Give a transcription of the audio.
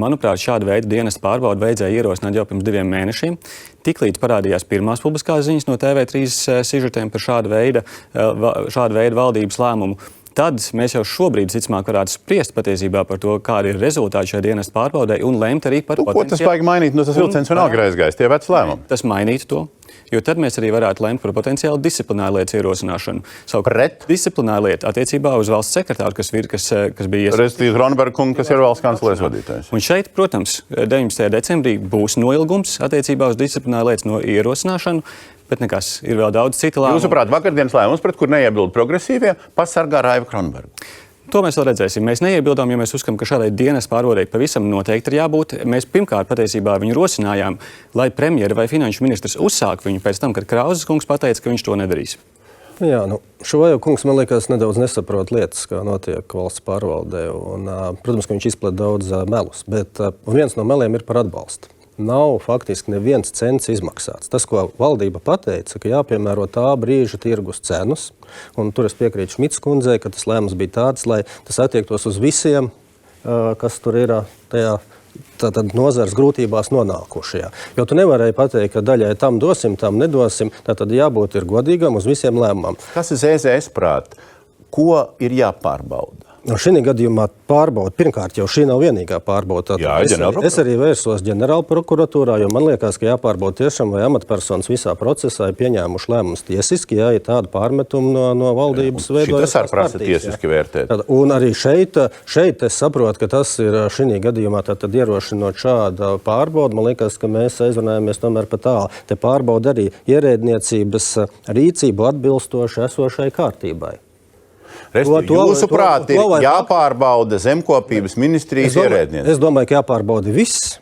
manuprāt, šāda veida dienesta pārbaudu vajadzēja ierosināt jau pirms 2 mēnešiem. Tiklīdz parādījās pirmās publiskās ziņas no TV3 sižetiem par šāda veida valdības lēmumu. Tad mēs jau šobrīd, visticamāk, varētu spriest patiesībā par to, kādi ir rezultāti šai dienesta pārbaudē un lemt arī par potenciālu. Ko tas vajag mainīt? Tas vilciens vienalga ir aizgājis, tie veci lēmumi. Tas mainītu to, jo tad mēs arī varētu lemt par potenciālu disciplināru lietas ierosināšanu. Pret? Disciplināru lietu attiecībā uz valsts sekretāru, kas bija Respektīvi Kronberga kungu, kas ir valsts kanclers vadītājs. Un šeit, protams, 19. decembrī būs noilgums attiecībā uz disciplināru lietas no ierosināšanu, bet nekas, ir vēl daudz cita lēmumu. Jūsuprāt, vakardienas lēmums, pret kur neiebilda progresīvie, pasargā Raivu Kronbergu? To mēs vēl redzēsim. Mēs neiebildām, jo mēs uzskatām, ka šādai dienas pārbaudei pavisam noteikti ir jābūt. Mēs pirmkārt patiesībā viņu rosinājām, lai premjera vai finanšu ministrs uzsāk viņu pēc tam, kad Krauzes kungs pateica, ka viņš to nedarīs. Jā, Šovajev kungs, man liekas, nedaudz nesaprot lietas, kā notiek valsts pārvaldē. Un, protams, ka viņš izplet daudz melus, bet viens no meliem ir par atbalstu. Nav faktiski neviens cents izmaksāts. Tas, ko valdība pateica, ka jāpiemēro tā brīža tirgus cenas, un tur es piekrītu Šmits kundzei, ka tas lēmums bija tāds, lai tas attiektos uz visiem, kas tur ir tajā tātad nozares grūtībās nonākušajā. Jo tu nevarēji pateikt, ka daļai tam dosim, tam nedosim, tātad jābūt ir godīgam uz visiem lēmumam. Kas ir ZZS prāt? Ko ir jāpārbauda? Šī gadījumā pārbauda. Pirmkārt, jau šī nav vienīgā pārbauda. Es arī vērsos ģenerāla prokuratūrā, jo man liekas, ka jāpārbauda tiešām, vai amatpersonas visā procesā ir pieņēmuši lēmumus tiesiski, ja ir tāda pārmetuma no valdības veidojumās. Tas arī prasa tiesiski vērtēt. Un arī šeit es saprotu, ka tas ir šī gadījumā tad ierošinot šādu pārbaudu. Man liekas, ka mēs aizrunājamies tomēr par tālu. Te pārbauda arī ierēdniecības rīcību atbilstoši esošai kārtībai. Jūsuprāt, ir jāpārbauda zemkopības ministrijas ierēdniecība? Es domāju, ka jāpārbauda viss.